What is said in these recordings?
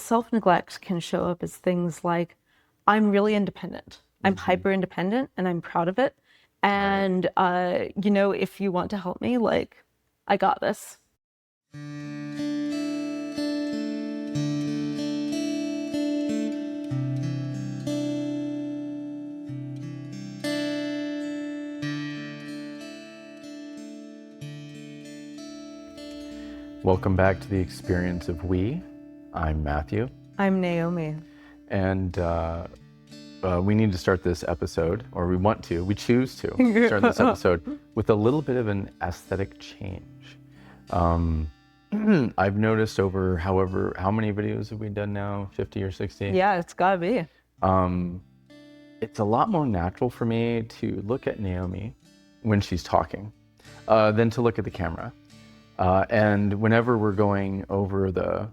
self-neglect can show up as things like, I'm really independent. I'm hyper independent and I'm proud of it. And, if you want to help me, like, I got this. Welcome back to the Experience of We. I'm Matthew. I'm Naomi. And we need to start this episode, or we choose to start this episode with a little bit of an aesthetic change. I've noticed over how many videos have we done now? 50 or 60? Yeah, it's gotta be. It's a lot more natural for me to look at Naomi when she's talking than to look at the camera. And whenever we're going over the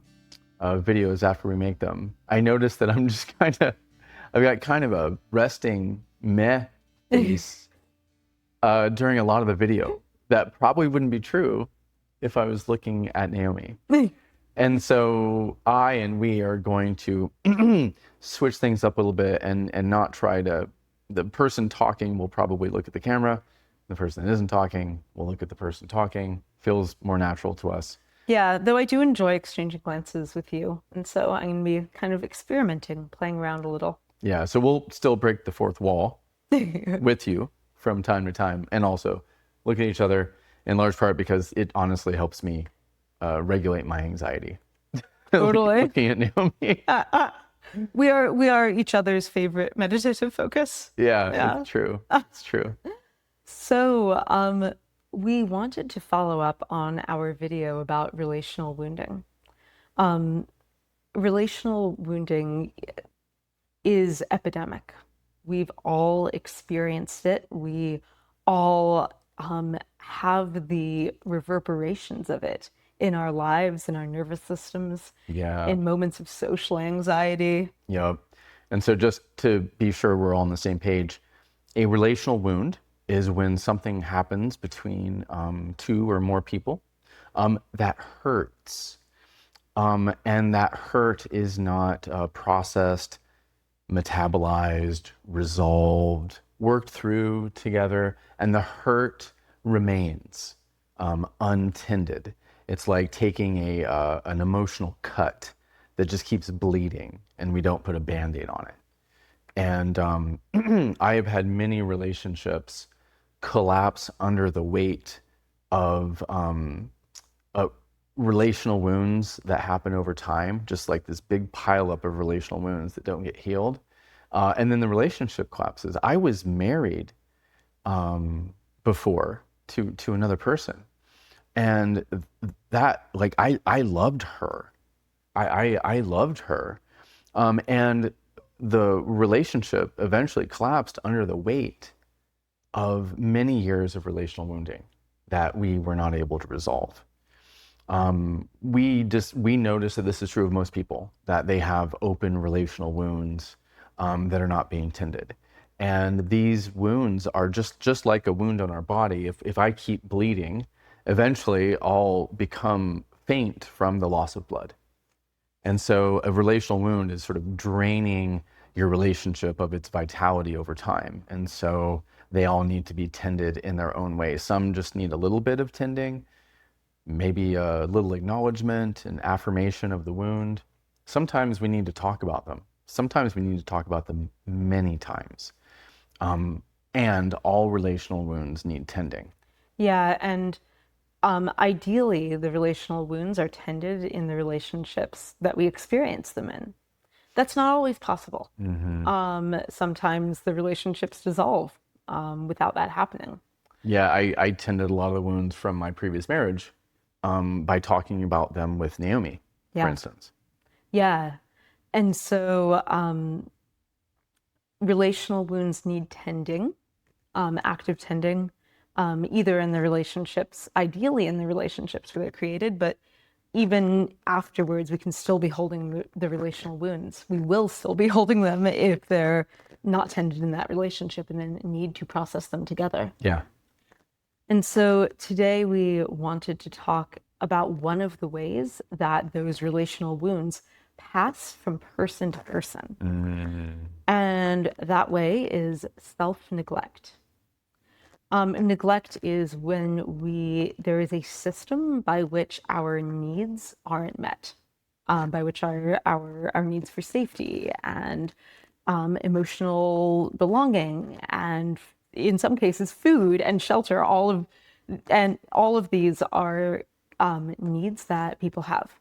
videos after we make them, I notice that I've got kind of a resting meh face during a lot of the video. That probably wouldn't be true if I was looking at Naomi. And so we are going to switch things up a little bit and not try to, the person talking will probably look at the camera. The person that isn't talking will look at the person talking. Feels more natural to us. Yeah, though I do enjoy exchanging glances with you. And so I'm going to be kind of experimenting, playing around a little. Yeah, so we'll still break the fourth wall with you from time to time, and also look at each other in large part because it honestly helps me regulate my anxiety. Totally. Looking at Naomi. We are each other's favorite meditative focus. Yeah. It's true. It's true. So, we wanted to follow up on our video about relational wounding. Relational wounding is epidemic. We've all experienced it. We all have the reverberations of it in our lives, in our nervous systems, in moments of social anxiety. Yep. And so just to be sure we're all on the same page, a relational wound is when something happens between two or more people that hurts. And that hurt is not processed, metabolized, resolved, worked through together, and the hurt remains untended. It's like taking an emotional cut that just keeps bleeding and we don't put a Band-Aid on it. And I have had many relationships collapse under the weight of relational wounds that happen over time, just like this big pileup of relational wounds that don't get healed. And then the relationship collapses. I was married before to another person. And that, like, I loved her. I loved her. And the relationship eventually collapsed under the weight of many years of relational wounding that we were not able to resolve. We notice that this is true of most people, that they have open relational wounds that are not being tended. And these wounds are just like a wound on our body. If I keep bleeding, eventually I'll become faint from the loss of blood. And so a relational wound is sort of draining your relationship of its vitality over time. And so they all need to be tended in their own way. Some just need a little bit of tending, maybe a little acknowledgement and affirmation of the wound. Sometimes we need to talk about them. Sometimes we need to talk about them many times. And all relational wounds need tending. Yeah, and ideally, the relational wounds are tended in the relationships that we experience them in. That's not always possible. Sometimes the relationships dissolve without that happening. Yeah, I tended a lot of the wounds from my previous marriage by talking about them with Naomi, for instance. Yeah. And so relational wounds need tending, active tending, either in the relationships, ideally in the relationships where they're created, but even afterwards, we can still be holding the relational wounds. We will still be holding them if they're not tended in that relationship and then need to process them together. Yeah. And so today we wanted to talk about one of the ways that those relational wounds pass from person to person. And that way is self-neglect. Neglect is when there is a system by which our needs aren't met, by which our needs for safety and emotional belonging, and in some cases food and shelter, all of these are needs that people have.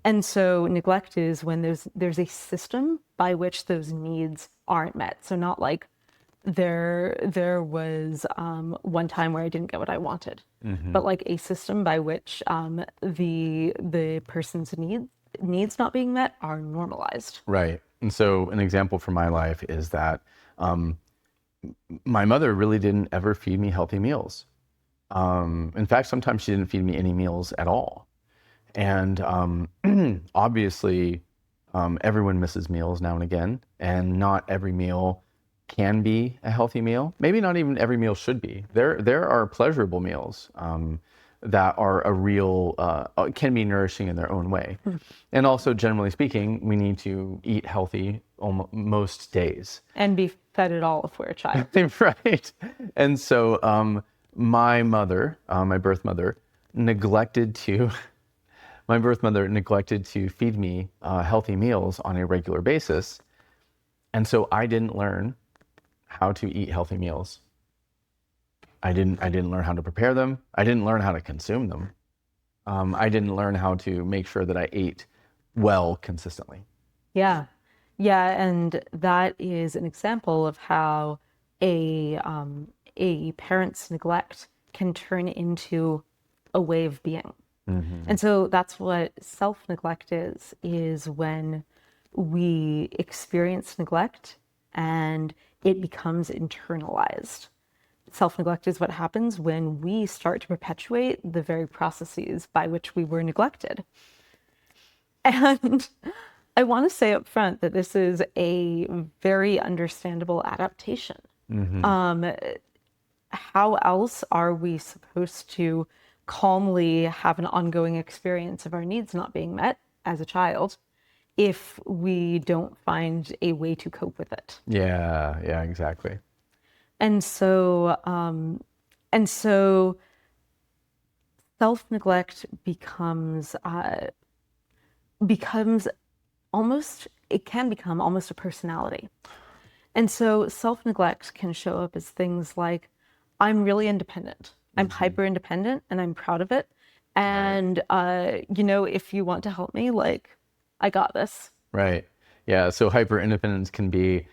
And so neglect is when there's a system by which those needs aren't met. So not like there was one time where I didn't get what I wanted, but like a system by which the person's needs not being met are normalized. Right. And so an example from my life is that my mother really didn't ever feed me healthy meals. In fact, sometimes she didn't feed me any meals at all. And obviously, everyone misses meals now and again, and not every meal can be a healthy meal. Maybe not even every meal should be. There are pleasurable meals that are can be nourishing in their own way. And also, generally speaking, we need to eat healthy most days. And be fed it all if we're a child. Right. And so my mother, my birth mother, neglected to feed me healthy meals on a regular basis. And so I didn't learn how to eat healthy meals. I didn't learn how to prepare them. I didn't learn how to consume them. I didn't learn how to make sure that I ate well consistently. Yeah. Yeah, and that is an example of how a parent's neglect can turn into a way of being. And so that's what self-neglect is when we experience neglect and it becomes internalized. Self-neglect is what happens when we start to perpetuate the very processes by which we were neglected. And I want to say up front that this is a very understandable adaptation. How else are we supposed to calmly have an ongoing experience of our needs not being met as a child if we don't find a way to cope with it? Yeah, exactly. And so, self-neglect becomes almost, it can become almost a personality. And so self-neglect can show up as things like, I'm really independent. I'm hyper independent and I'm proud of it. And, if you want to help me, like, I got this. Right. Yeah. So hyper independence can be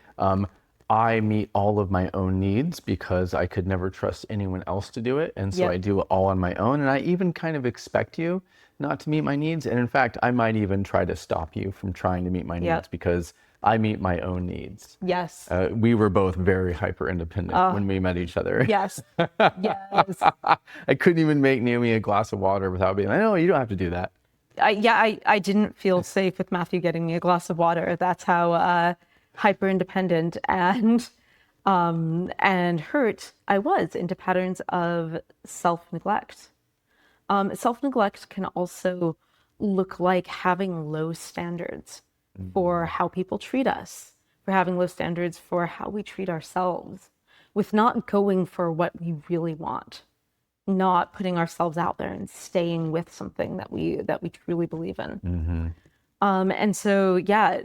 I meet all of my own needs because I could never trust anyone else to do it. And so Yep. I do it all on my own. And I even kind of expect you not to meet my needs. And in fact, I might even try to stop you from trying to meet my Yep. needs because I meet my own needs. Yes. We were both very hyper independent when we met each other. Yes. Yes. I couldn't even make Naomi a glass of water without being like, no, you don't have to do that. I didn't feel safe with Matthew getting me a glass of water. That's how hyper independent and hurt I was into patterns of self-neglect. Self-neglect can also look like having low standards for how people treat us, for having low standards for how we treat ourselves, with not going for what we really want, not putting ourselves out there and staying with something that we truly believe in. And so, yeah,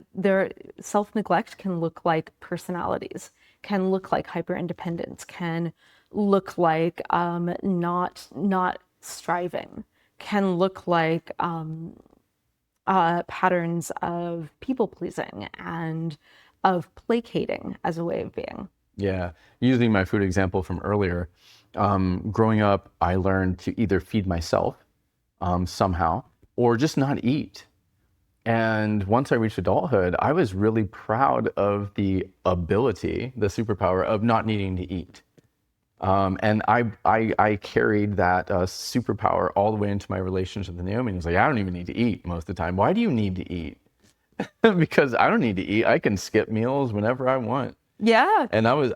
self-neglect can look like personalities, can look like hyper-independence, can look like not striving, can look like patterns of people-pleasing and of placating as a way of being. Yeah. Using my food example from earlier, growing up, I learned to either feed myself somehow or just not eat. And once I reached adulthood, I was really proud of the ability, the superpower of not needing to eat. And I carried that superpower all the way into my relationship with Naomi. And I was like, I don't even need to eat most of the time. Why do you need to eat? Because I don't need to eat. I can skip meals whenever I want. Yeah. And I was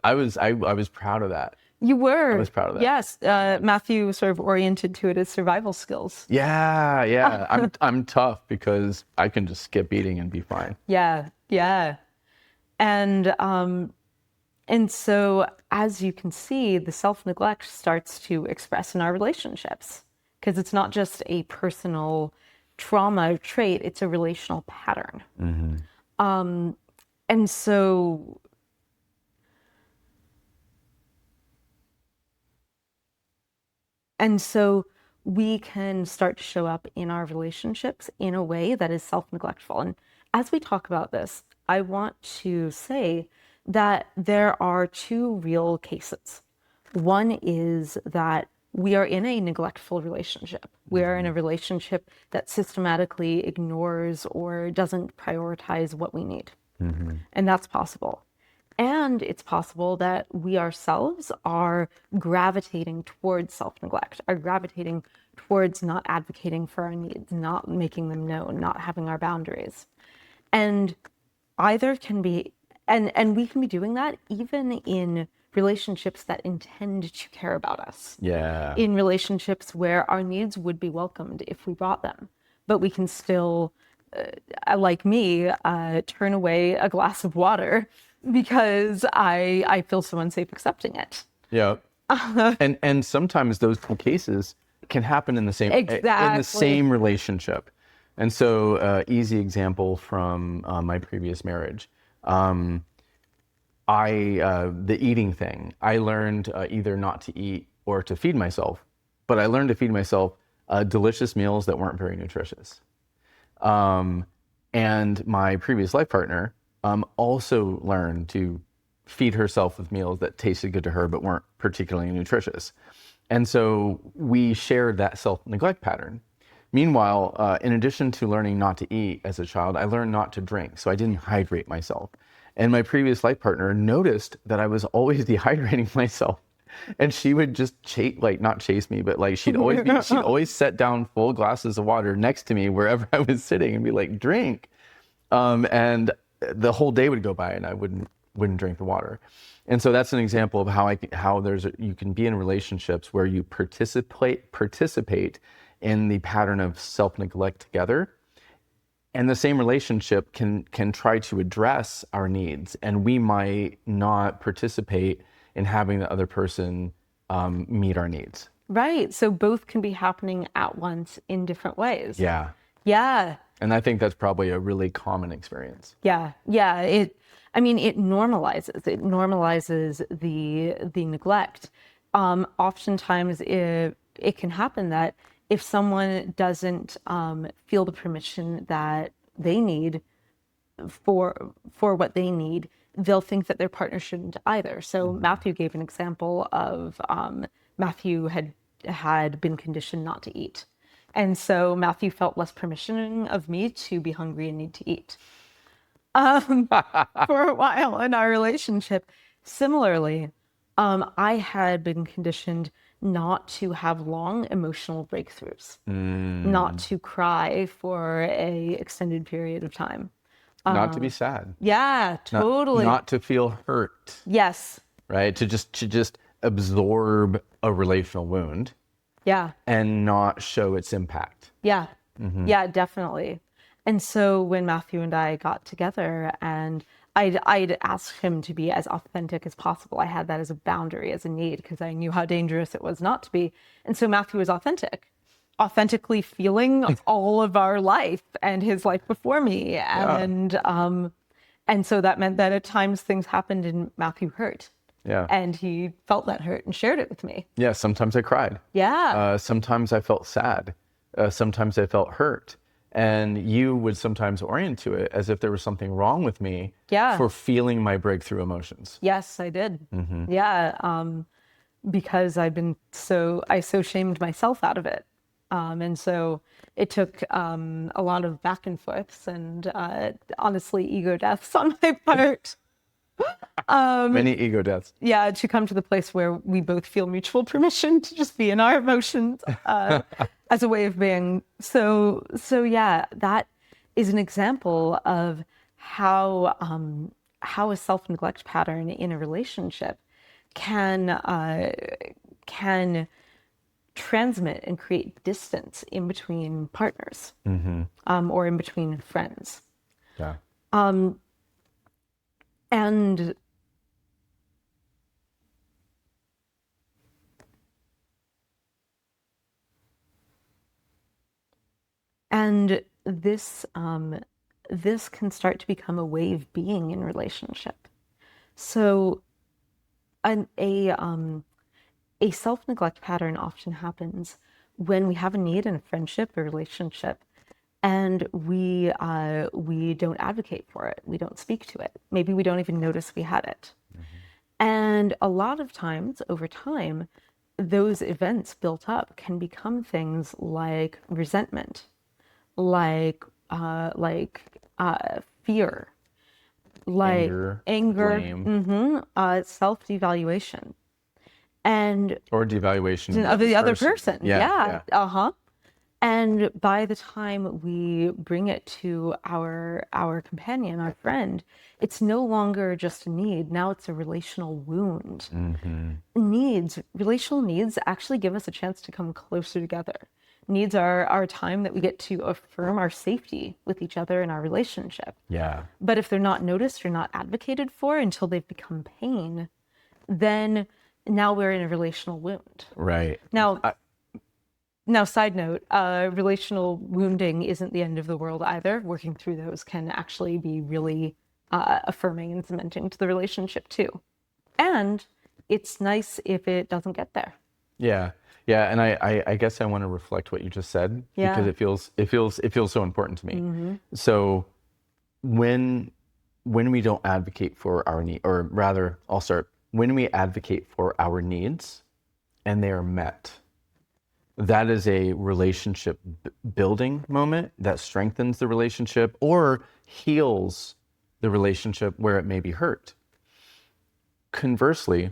proud of that. You I were. was proud of that. Yes. Matthew sort of oriented to it as survival skills. Yeah, yeah. I'm tough because I can just skip eating and be fine. Yeah. Yeah. And and so as you can see, the self-neglect starts to express in our relationships because it's not just a personal trauma or trait, it's a relational pattern. And so And so we can start to show up in our relationships in a way that is self-neglectful. And as we talk about this, I want to say that there are two real cases. One is that we are in a neglectful relationship. We are in a relationship that systematically ignores or doesn't prioritize what we need. And that's possible. And it's possible that we ourselves are gravitating towards self-neglect, are gravitating towards not advocating for our needs, not making them known, not having our boundaries. And either can be, and we can be doing that even in relationships that intend to care about us, Yeah. in relationships where our needs would be welcomed if we brought them, but we can still, like me, turn away a glass of water because I feel so unsafe accepting it. Yeah. And sometimes those two cases can happen in the Exactly. same relationship. And so, easy example from my previous marriage. The eating thing, I learned either not to eat or to feed myself, but I learned to feed myself delicious meals that weren't very nutritious. And my previous life partner also learned to feed herself with meals that tasted good to her but weren't particularly nutritious. And so we shared that self-neglect pattern. Meanwhile, in addition to learning not to eat as a child, I learned not to drink, so I didn't hydrate myself. And my previous life partner noticed that I was always dehydrating myself. And she would just not chase me, but like she'd always set down full glasses of water next to me wherever I was sitting and be like, drink. And the whole day would go by and I wouldn't drink the water. And so that's an example of how you can be in relationships where you participate in the pattern of self-neglect together. And the same relationship can try to address our needs, and we might not participate in having the other person meet our needs. Right. So both can be happening at once in different ways. Yeah. Yeah. And I think that's probably a really common experience. Yeah. Yeah. It normalizes. It normalizes the neglect. Oftentimes it can happen that if someone doesn't feel the permission that they need for what they need, they'll think that their partner shouldn't either. So Matthew gave an example of Matthew had been conditioned not to eat. And so Matthew felt less permission of me to be hungry and need to eat for a while in our relationship. Similarly, I had been conditioned not to have long emotional breakthroughs, not to cry for a extended period of time. Not to be sad. Yeah, totally. Not to feel hurt. Yes. Right? To just absorb a relational wound. Yeah. And not show its impact. Yeah. Yeah, definitely. And so when Matthew and I got together and I'd asked him to be as authentic as possible. I had that as a boundary, as a need, because I knew how dangerous it was not to be. And so Matthew was authentically feeling all of our life and his life before me. Yeah. And so that meant that at times things happened and Matthew hurt. Yeah. And he felt that hurt and shared it with me. Yeah, sometimes I cried. Yeah. Sometimes I felt sad. Sometimes I felt hurt. And you would sometimes orient to it as if there was something wrong with me for feeling my breakthrough emotions. Yes, I did. Yeah. Because I so shamed myself out of it. And so it took a lot of back and forths and honestly ego deaths on my part. Many ego deaths. Yeah, to come to the place where we both feel mutual permission to just be in our emotions as a way of being. So yeah, that is an example of how a self-neglect pattern in a relationship can transmit and create distance in between partners, or in between friends. Yeah. And and this can start to become a way of being in relationship. So an, a self-neglect pattern often happens when we have a need in a friendship or relationship, and we don't advocate for it. We don't speak to it. Maybe we don't even notice we had it. And a lot of times, over time, those events built up can become things like resentment, like fear, like Anger, anger, blame, self-devaluation, and or devaluation of the of other the other person. person. Yeah, Yeah, yeah. uh-huh. And by the time we bring it to our companion, our friend, it's no longer just a need. Now it's a relational wound. Relational needs actually give us a chance to come closer together. Needs are our time that we get to affirm our safety with each other in our relationship. Yeah. But if they're not noticed or not advocated for until they've become pain, then now we're in a relational wound. Right. Now, side note, relational wounding isn't the end of the world either. Working through those can actually be really affirming and cementing to the relationship too. And it's nice if it doesn't get there. Yeah. Yeah. And I guess I want to reflect what you just said because Yeah. it feels so important to me. So when we don't advocate for our need, or rather, I'll start, when we advocate for our needs and they are met, that is a relationship building moment that strengthens the relationship or heals the relationship where it may be hurt. Conversely,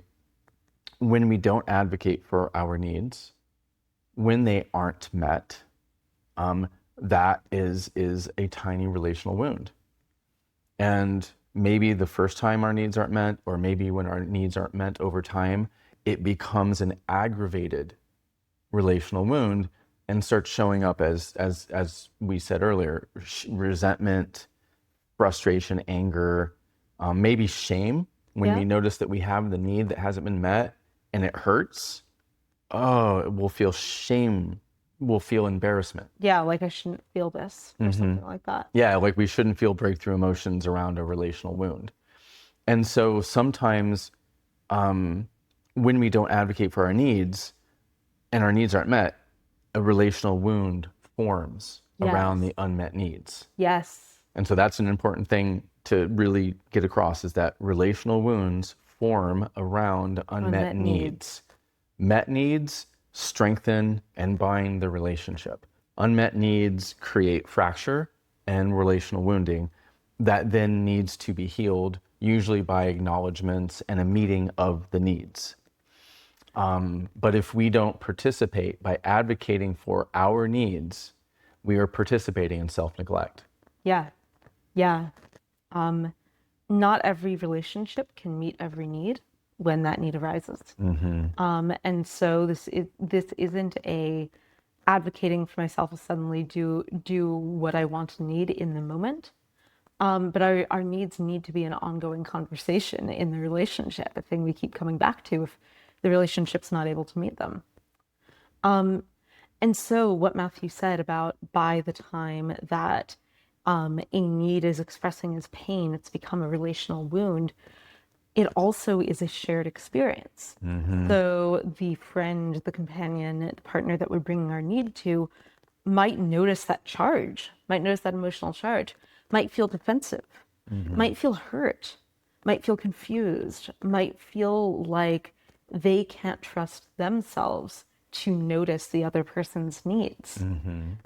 when we don't advocate for our needs, when they aren't met, that is a tiny relational wound. And maybe the first time our needs aren't met, or maybe when our needs aren't met over time, it becomes an aggravated relational wound and starts showing up as we said earlier, resentment, frustration, anger, maybe shame when Yeah. we notice that we have the need that hasn't been met and it hurts. Oh, we'll feel shame, we'll feel embarrassment. Yeah, like I shouldn't feel this or something like that. Yeah, like we shouldn't feel breakthrough emotions around a relational wound. And so sometimes when we don't advocate for our needs and our needs aren't met, a relational wound forms around Yes. the unmet needs. Yes. And so that's an important thing to really get across, is that relational wounds form around unmet needs. Met needs strengthen and bind the relationship. Unmet needs create fracture and relational wounding that then needs to be healed, usually by acknowledgments and a meeting of the needs. But if we don't participate by advocating for our needs, we are participating in self-neglect. Yeah. Yeah. Not every relationship can meet every need when that need arises. And so this isn't a advocating for myself to suddenly do what I want and need in the moment. But our needs need to be an ongoing conversation in the relationship, a thing we keep coming back to if the relationship's not able to meet them. And so what Matthew said about by the time that a need is expressing as pain, it's become a relational wound, it also is a shared experience. So the friend, the companion, the partner that we're bringing our need to might notice that charge, might notice that emotional charge, might feel defensive, might feel hurt, might feel confused, might feel like they can't trust themselves to notice the other person's needs,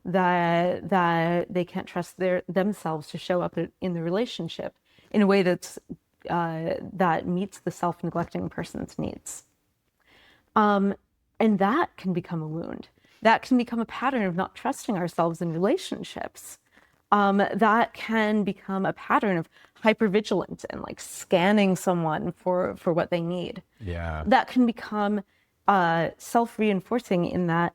that they can't trust themselves to show up in the relationship in a way that meets the self-neglecting person's needs. And that can become a wound. That can become a pattern of not trusting ourselves in relationships. that can become a pattern of hypervigilance and like scanning someone for what they need. Yeah. That can become self-reinforcing in that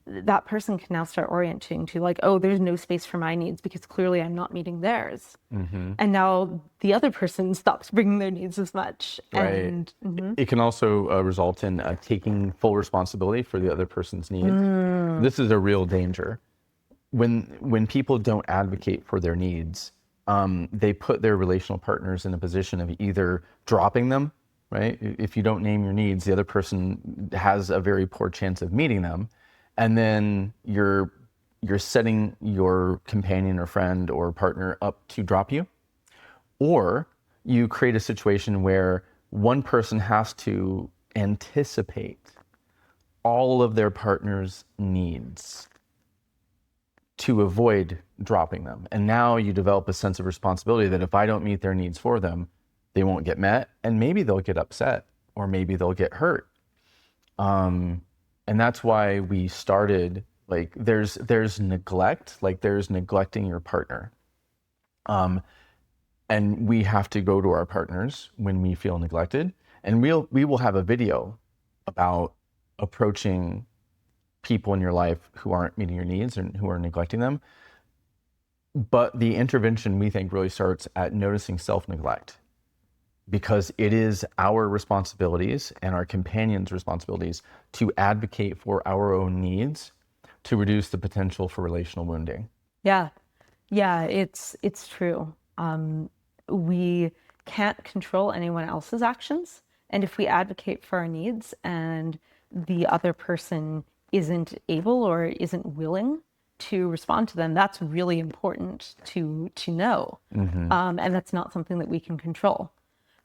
that person can now start orienting to like, oh, there's no space for my needs because clearly I'm not meeting theirs. And now the other person stops bringing their needs as much. Right. And It can also result in taking full responsibility for the other person's needs. This is a real danger. When people don't advocate for their needs, they put their relational partners in a position of either dropping them, right? If you don't name your needs, the other person has a very poor chance of meeting them, and then you're setting your companion or friend or partner up to drop you, or you create a situation where one person has to anticipate all of their partner's needs to avoid dropping them. And now you develop a sense of responsibility that if I don't meet their needs for them, they won't get met, and maybe they'll get upset, or maybe they'll get hurt. And that's why we started, like, there's neglect, like there's neglecting your partner. And we have to go to our partners when we feel neglected, and we will have a video about approaching people in your life who aren't meeting your needs and who are neglecting them. But the intervention, we think, really starts at noticing self-neglect, because it is our responsibilities and our companions' responsibilities to advocate for our own needs to reduce the potential for relational wounding. yeah, yeah, it's true. We can't control anyone else's actions. And if we advocate for our needs and the other person isn't able or isn't willing to respond to them, that's really important to know. And that's not something that we can control.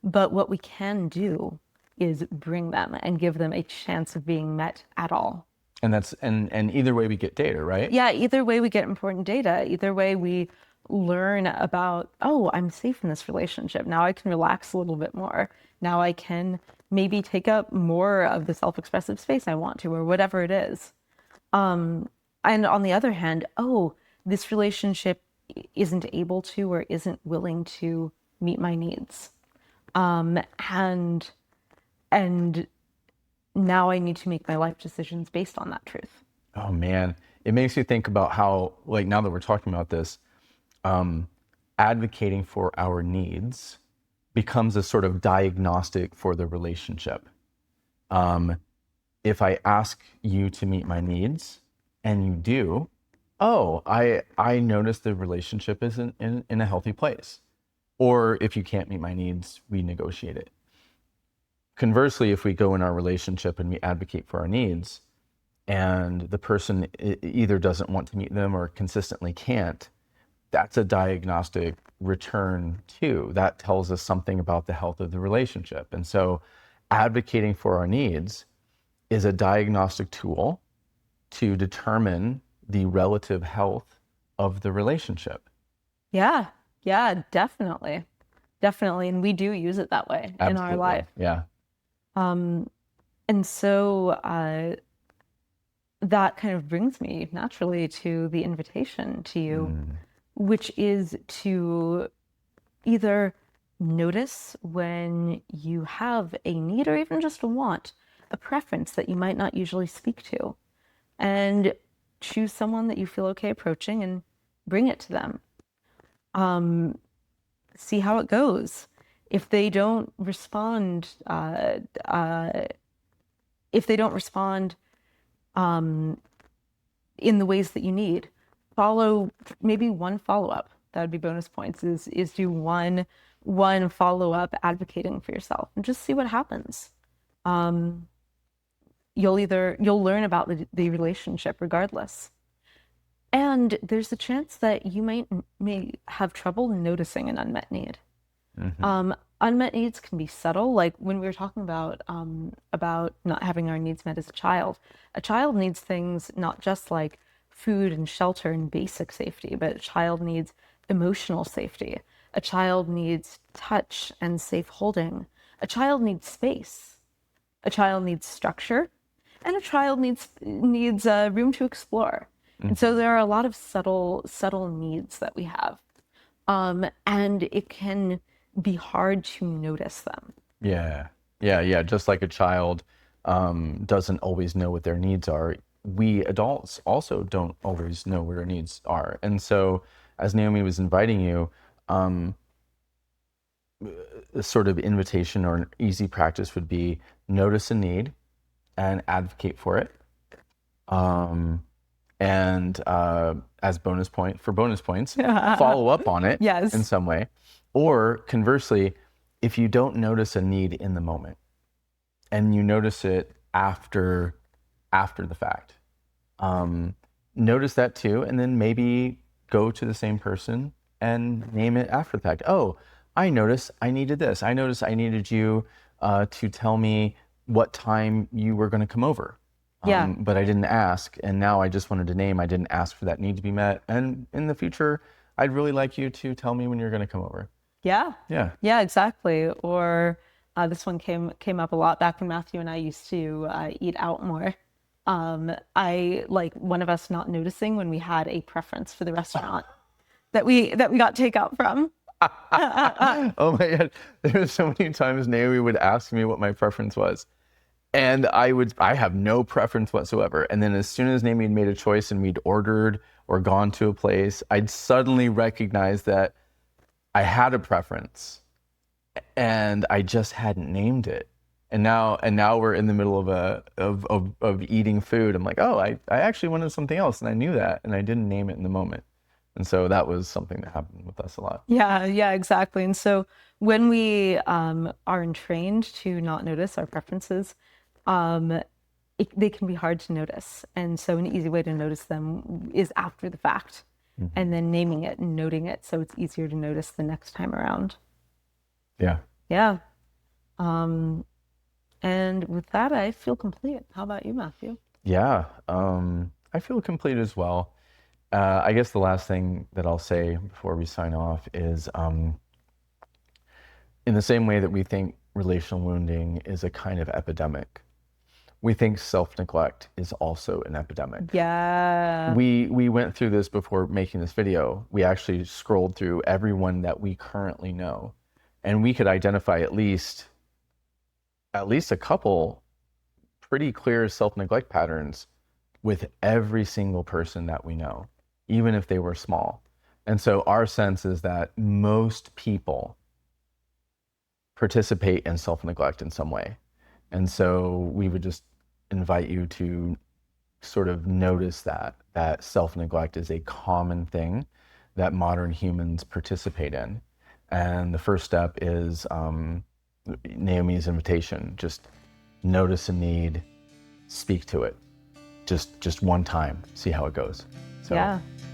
But what we can do is bring them and give them a chance of being met at all. And that's and either way we get data, right? Yeah, either way we get important data. Either way we learn about, oh, I'm safe in this relationship. Now I can relax a little bit more. Now I can maybe take up more of the self-expressive space I want to, or whatever it is. And on the other hand, oh, this relationship isn't able to or isn't willing to meet my needs. And and now I need to make my life decisions based on that truth. Oh man, it makes you think about how, like, now that we're talking about this, advocating for our needs becomes a sort of diagnostic for the relationship. If I ask you to meet my needs and you do, oh, I notice the relationship isn't in a healthy place. Or if you can't meet my needs, we negotiate it. Conversely, if we go in our relationship and we advocate for our needs, and the person either doesn't want to meet them or consistently can't, that's a diagnostic return too. That tells us something about the health of the relationship. And so advocating for our needs is a diagnostic tool to determine the relative health of the relationship. Yeah, yeah, definitely. Definitely. And we do use it that way in our life. Yeah. And so that kind of brings me naturally to the invitation to you, which is to either notice when you have a need or even just a want, a preference that you might not usually speak to, and choose someone that you feel okay approaching and bring it to them. See how it goes. If they don't respond, if they don't respond in the ways that you need, follow maybe one follow-up. That would be bonus points. Is do one follow-up advocating for yourself and just see what happens. You'll learn about the relationship regardless. And there's a chance that you may have trouble noticing an unmet need. Unmet needs can be subtle. Like when we were talking about not having our needs met as a child needs things not just like food and shelter and basic safety, but a child needs emotional safety. A child needs touch and safe holding. A child needs space. A child needs structure, and a child needs room to explore. And so there are a lot of subtle needs that we have. And it can be hard to notice them. Yeah. Yeah. Yeah. Just like a child doesn't always know what their needs are, we adults also don't always know what our needs are. And so, as Naomi was inviting you, a sort of invitation or an easy practice would be notice a need and advocate for it. And as bonus points, follow up on it Yes. in some way. Or conversely, if you don't notice a need in the moment and you notice it after the fact, notice that too, and then maybe go to the same person and name it after the fact. Oh, I noticed I needed this. I noticed I needed you to tell me what time you were going to come over. Yeah. But I didn't ask, and now I just wanted to name. I didn't ask for that need to be met, and in the future, I'd really like you to tell me when you're going to come over. Yeah. Yeah. Yeah, exactly. Or this one came up a lot back when Matthew and I used to eat out more. I like one of us not noticing when we had a preference for the restaurant that we got takeout from. Oh my God, there were so many times Naomi would ask me what my preference was. And I have no preference whatsoever. And then as soon as Naomi had made a choice and we'd ordered or gone to a place, I'd suddenly recognize that I had a preference and I just hadn't named it. And now we're in the middle of eating food. I'm like, oh, I actually wanted something else and I knew that and I didn't name it in the moment. And so that was something that happened with us a lot. Yeah, yeah, exactly. And so when we are entrained to not notice our preferences, they can be hard to notice. And so an easy way to notice them is after the fact, and then naming it and noting it so it's easier to notice the next time around. Yeah. Yeah. And with that, I feel complete. How about you, Matthew? Yeah. I feel complete as well. I guess the last thing that I'll say before we sign off is in the same way that we think relational wounding is a kind of epidemic, we think self-neglect is also an epidemic. Yeah. We went through this before making this video. We actually scrolled through everyone that we currently know, and we could identify at least a couple pretty clear self-neglect patterns with every single person that we know, even if they were small. And so our sense is that most people participate in self-neglect in some way. And so we would just invite you to sort of notice that self-neglect is a common thing that modern humans participate in. And the first step is Naomi's invitation. Just notice a need, speak to it. Just one time, see how it goes. So,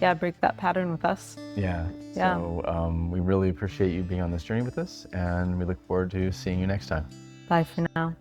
yeah, break that pattern with us. Yeah. So we really appreciate you being on this journey with us, and we look forward to seeing you next time. Bye for now.